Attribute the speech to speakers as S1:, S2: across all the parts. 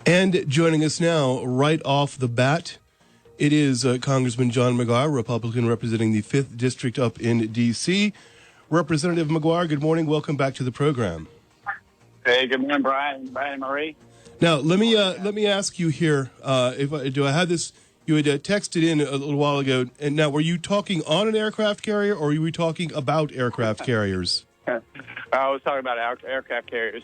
S1: And joining us now, right off the bat, it is Congressman John McGuire, Republican representing the 5th District up in D.C. Representative McGuire, good morning. Welcome back to the program.
S2: Hey, good morning, Brian and Marie.
S1: Now, let me ask you here, do I have this? You had texted in a little while ago, and now were you talking on an aircraft carrier, or were you talking about aircraft carriers?
S2: I was talking about aircraft carriers.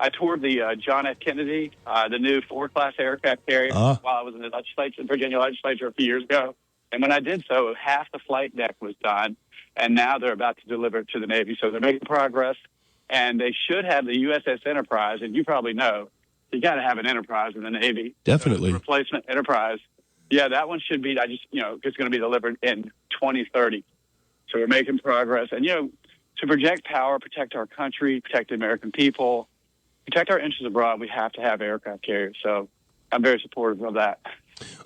S2: I toured the John F. Kennedy, the new Ford-class aircraft carrier, while I was in the Virginia legislature a few years ago. And when I did so, half the flight deck was done, and now they're about to deliver it to the Navy. So they're making progress, and they should have the USS Enterprise. And you probably know, you got to have an Enterprise in the Navy.
S1: Definitely.
S2: So replacement Enterprise. Yeah, that one should be, it's going to be delivered in 2030. So we're making progress. And, to project power, protect our country, protect the American people, protect our interests abroad, we have to have aircraft carriers. So I'm very supportive of that.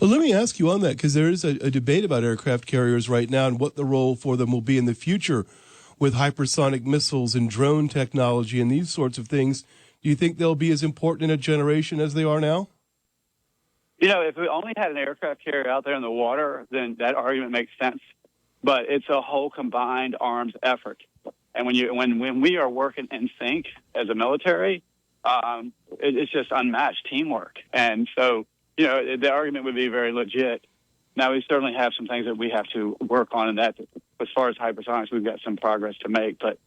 S1: Well, let me ask you on that, because there is a debate about aircraft carriers right now and what the role for them will be in the future with hypersonic missiles and drone technology and these sorts of things. Do you think they'll be as important in a generation as they are now?
S2: If we only had an aircraft carrier out there in the water, then that argument makes sense. But it's a whole combined arms effort. And when we are working in sync as a military, it's just unmatched teamwork. And so, the argument would be very legit. Now, we certainly have some things that we have to work on in that. As far as hypersonics, we've got some progress to make. But,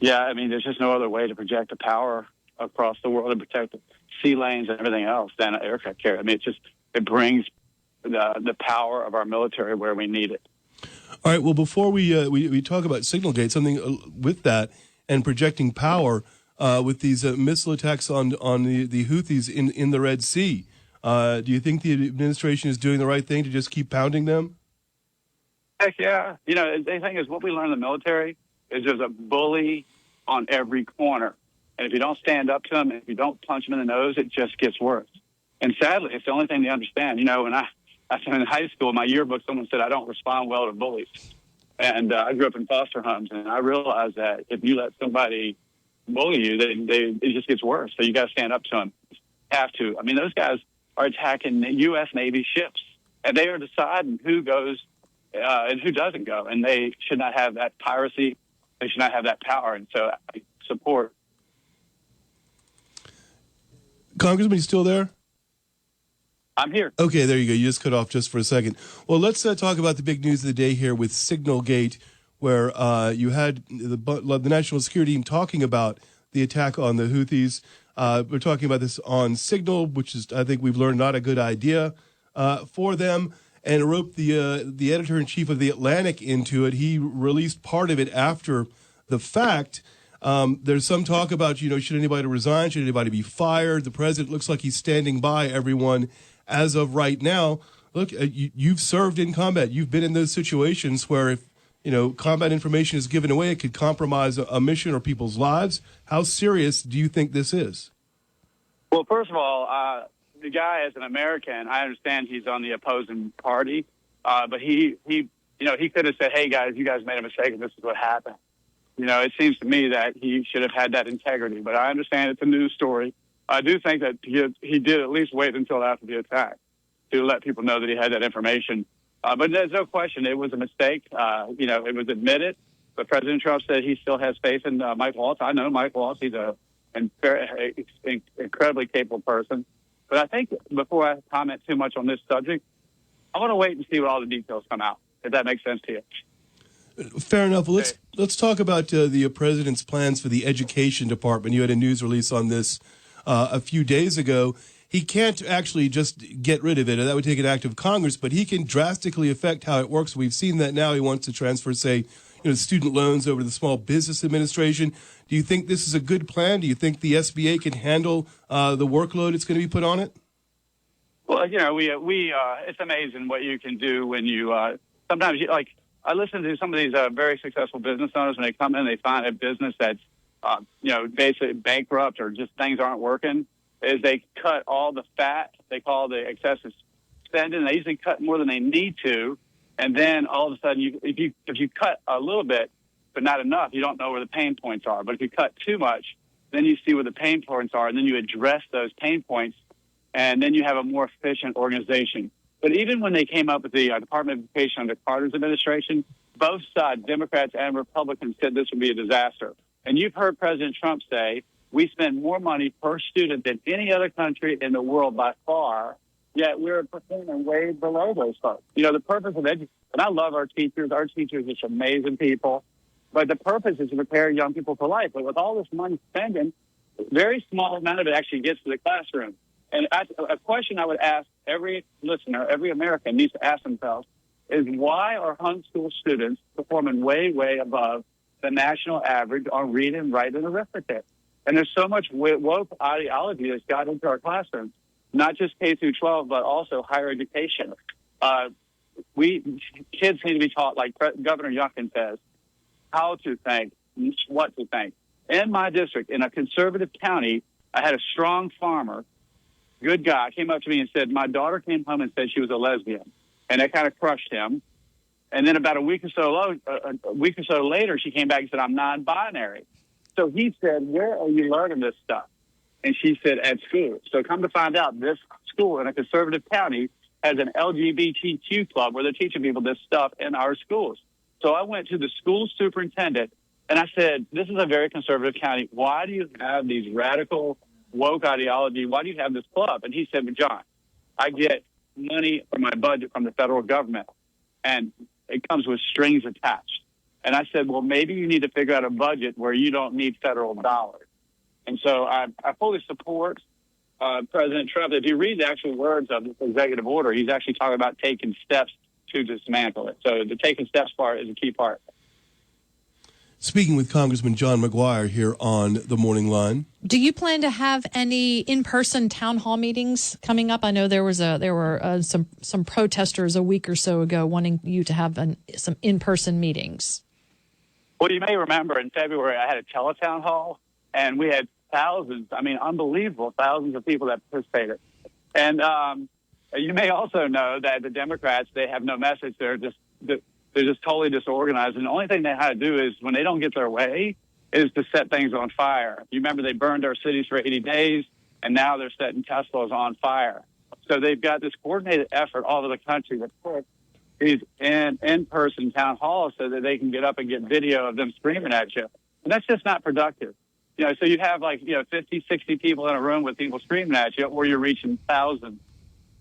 S2: yeah, there's just no other way to project the power across the world and protect the sea lanes and everything else than an aircraft carrier. It brings the power of our military where we need it.
S1: All right. Well, before we talk about Signal Gate, something with that and projecting power with these missile attacks on the Houthis in the Red Sea, do you think the administration is doing the right thing to just keep pounding them?
S2: Heck yeah. The thing is, what we learn in the military is there's a bully on every corner. And if you don't stand up to them, if you don't punch them in the nose, it just gets worse. And sadly, it's the only thing they understand. When I was in high school, in my yearbook, someone said, I don't respond well to bullies. And I grew up in foster homes, and I realized that if you let somebody bully you, it just gets worse. So you got to stand up to them. Have to. Those guys are attacking U.S. Navy ships, and they are deciding who goes and who doesn't go. And they should not have that piracy. They should not have that power. And so I support.
S1: Congressman, you still there?
S2: I'm here.
S1: Okay, there you go. You just cut off just for a second. Well, let's talk about the big news of the day here with Signal Gate, where you had the national security team talking about the attack on the Houthis. We're talking about this on Signal, which is, I think we've learned, not a good idea for them. And roped the editor-in-chief of The Atlantic into it. He released part of it after the fact. There's some talk about, should anybody resign? Should anybody be fired? The president looks like he's standing by everyone as of right now. Look, you've served in combat. You've been in those situations where if, combat information is given away, it could compromise a mission or people's lives. How serious do you think this is?
S2: Well, first of all, the guy, as an American, I understand he's on the opposing party, but he could have said, hey, guys, you guys made a mistake and this is what happened. It seems to me that he should have had that integrity, but I understand it's a news story. I do think that he did at least wait until after the attack to let people know that he had that information. But there's no question it was a mistake. It was admitted, but President Trump said he still has faith in Mike Waltz. I know Mike Waltz. He's an incredibly capable person. But I think before I comment too much on this subject, I want to wait and see what all the details come out, if that makes sense to you.
S1: Fair enough. Well, let's talk about the president's plans for the education department. You had a news release on this a few days ago. He can't actually just get rid of it, and that would take an act of Congress, but he can drastically affect how it works. We've seen that now. He wants to transfer, say, student loans over to the Small Business Administration. Do you think this is a good plan? Do you think the SBA can handle the workload it's going to be put on it?
S2: Well, it's amazing what you can do when you sometimes I listen to some of these very successful business owners when they come in, they find a business that's basically bankrupt or just things aren't working. Is they cut all the fat, they call the excessive spending. They usually cut more than they need to, and then all of a sudden, if you cut a little bit but not enough, you don't know where the pain points are. But if you cut too much, then you see where the pain points are, and then you address those pain points, and then you have a more efficient organization. But even when they came up with the Department of Education under Carter's administration, both sides, Democrats and Republicans, said this would be a disaster. And you've heard President Trump say, we spend more money per student than any other country in the world by far, yet we're performing way below those folks. You know, the purpose of education, and I love our teachers. Our teachers are some amazing people. But the purpose is to prepare young people for life. But with all this money spending, a very small amount of it actually gets to the classroom. And a question I would ask every listener, every American needs to ask themselves is why are homeschool students performing way, way above the national average on reading, writing, and arithmetic? And there's so much woke ideology that's got into our classrooms, not just K through 12, but also higher education. Kids need to be taught, like Governor Youngkin says, how to think, what to think. In my district, in a conservative county, I had a strong farmer, good guy, came up to me and said, my daughter came home and said she was a lesbian. And that kind of crushed him. And then about a week or so later, she came back and said, I'm non-binary. So he said, where are you learning this stuff? And she said, at school. So come to find out, this school in a conservative county has an LGBTQ club where they're teaching people this stuff in our schools. So I went to the school superintendent and I said, this is a very conservative county. Why do you have these radical woke ideology? Why do you have this club? And he said, well, John, I get money from my budget from the federal government, and it comes with strings attached. And I said, well, maybe you need to figure out a budget where you don't need federal dollars. And so I fully support President Trump. If you read the actual words of this executive order, he's actually talking about taking steps to dismantle it. So the taking steps part is a key part.
S1: Speaking with Congressman John McGuire here on the Morning Line.
S3: Do you plan to have any in-person town hall meetings coming up? I know there were some protesters a week or so ago wanting you to have some in-person meetings.
S2: Well, you may remember in February I had a teletown hall, and we had thousands, unbelievable thousands of people that participated. And you may also know that the Democrats, they have no message. They're just totally disorganized. And the only thing they know how to do is when they don't get their way is to set things on fire. You remember they burned our cities for 80 days, and now they're setting Teslas on fire. So they've got this coordinated effort all over the country to put these in-person town halls so that they can get up and get video of them screaming at you. And that's just not productive. So you have 50, 60 people in a room with people screaming at you, or you're reaching thousands.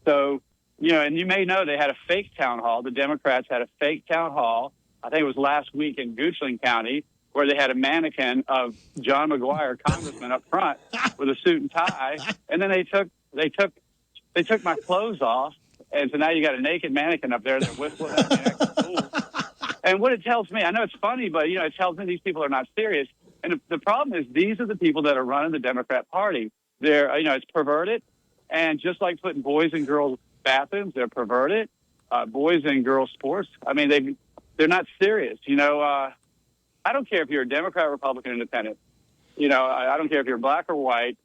S2: So, and you may know they had a fake town hall. The Democrats had a fake town hall. I think it was last week in Goochland County, where they had a mannequin of John McGuire, congressman, up front with a suit and tie. And then they took my clothes off. And so now you got a naked mannequin up there that whistling at me. And what it tells me, I know it's funny, but, it tells me these people are not serious. And the problem is these are the people that are running the Democrat Party. They're, it's perverted. And just like putting boys and girls bathrooms, they're perverted. Boys and girls sports, they're not serious. I don't care if you're a Democrat, Republican, Independent. I don't care if you're black or white,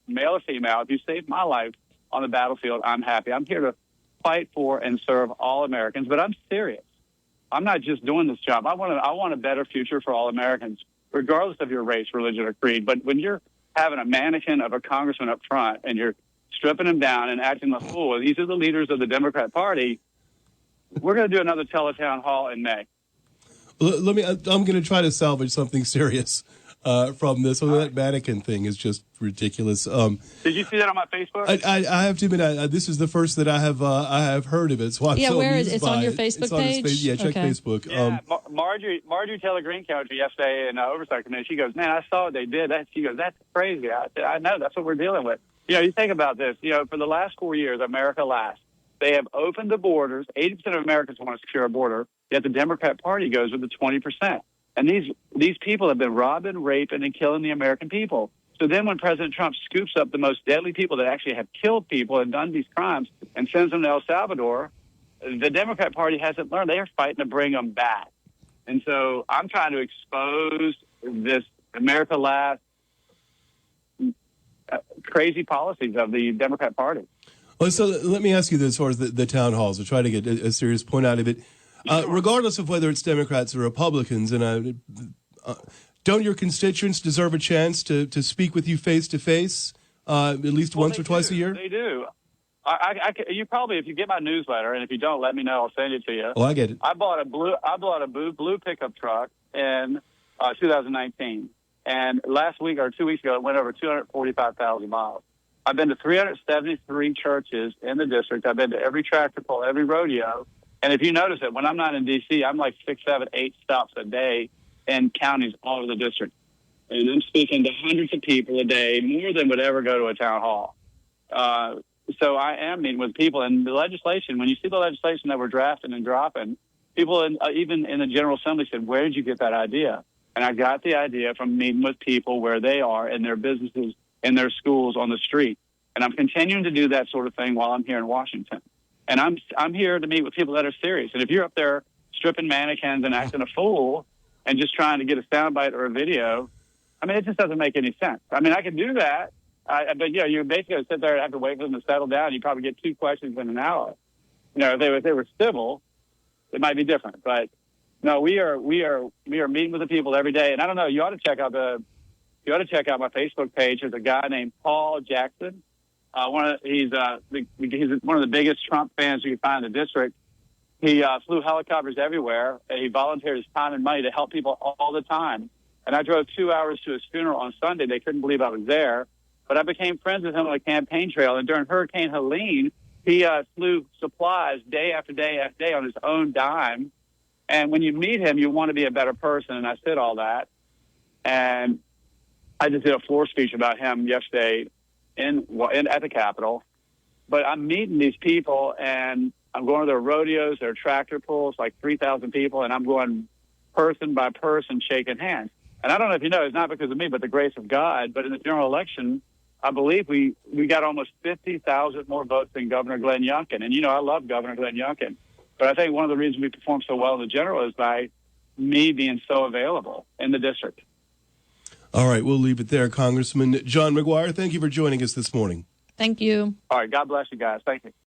S2: male or female. If you saved my life on the battlefield, I'm happy. I'm here to fight for and serve all Americans, but I'm serious. I'm not just doing this job. I want a better future for all Americans, regardless of your race, religion, or creed. But when you're having a mannequin of a congressman up front and you're stripping him down and acting a fool, these are the leaders of the Democrat Party. We're going to do another teletown hall in May.
S1: I'm going to try to salvage something serious from this. That mannequin thing is just ridiculous.
S2: Did you see that on my Facebook?
S1: I have to admit, this is the first that I have heard of it. So I'm so
S3: where
S1: amused
S3: it's
S1: by
S3: on your
S1: it.
S3: Facebook
S1: It's on his
S3: page?
S1: Yeah, check
S3: Okay.
S1: Facebook.
S2: Yeah, Marjorie Taylor Greene came to me yesterday in Oversight Committee. She goes, man, I saw what they did. She goes, that's crazy. I said, I know. That's what we're dealing with. You think about this. For the last 4 years, America last. They have opened the borders. 80% of Americans want a secure border, yet the Democrat Party goes with the 20%. And these people have been robbing, raping, and killing the American people. So then when President Trump scoops up the most deadly people that actually have killed people and done these crimes and sends them to El Salvador, the Democrat Party hasn't learned. They are fighting to bring them back. And so I'm trying to expose this America last crazy policies of the Democrat Party.
S1: Well, so let me ask you this as far as the town halls. We'll try to get a serious point out of it. Regardless of whether it's Democrats or Republicans, and don't your constituents deserve a chance to speak with you face to face at least once or twice a year?
S2: They do. You probably, if you get my newsletter, and if you don't, let me know. I'll send it to you.
S1: Oh, I get it.
S2: I bought a blue pickup truck in 2019, and last week or 2 weeks ago, it went over 245,000 miles. I've been to 373 churches in the district. I've been to every tractor pull, every rodeo. And if you notice it, when I'm not in D.C., I'm like 6, 7, 8 stops a day in counties all over the district. And I'm speaking to hundreds of people a day, more than would ever go to a town hall. So I am meeting with people. And the legislation, when you see the legislation that we're drafting and dropping, people even in the General Assembly said, where did you get that idea? And I got the idea from meeting with people where they are in their businesses, in their schools, on the street. And I'm continuing to do that sort of thing while I'm here in Washington. And I'm here to meet with people that are serious. And if you're up there stripping mannequins and acting a fool and just trying to get a soundbite or a video, I mean, it just doesn't make any sense. I mean, I can do that, but you're basically going to sit there and have to wait for them to settle down. You probably get 2 questions in an hour. If they were civil, it might be different. But no, we are meeting with the people every day. And I don't know, you ought to check out my Facebook page. There's a guy named Paul Jackson. He's one of the biggest Trump fans you can find in the district. He flew helicopters everywhere, and he volunteered his time and money to help people all the time. And I drove 2 hours to his funeral on Sunday. They couldn't believe I was there. But I became friends with him on a campaign trail. And during Hurricane Helene, he flew supplies day after day after day on his own dime. And when you meet him, you want to be a better person. And I said all that. And I just did a floor speech about him yesterday at the Capitol. But I'm meeting these people, and I'm going to their rodeos, their tractor pulls, like 3,000 people, and I'm going person by person shaking hands. And I don't know if you know, it's not because of me, but the grace of God. But in the general election, I believe we got almost 50,000 more votes than Governor Glenn Youngkin. And, I love Governor Glenn Youngkin. But I think one of the reasons we perform so well in the general is by me being so available in the district.
S1: All right, we'll leave it there, Congressman John McGuire. Thank you for joining us this morning.
S3: Thank you.
S2: All right, God bless you guys. Thank you.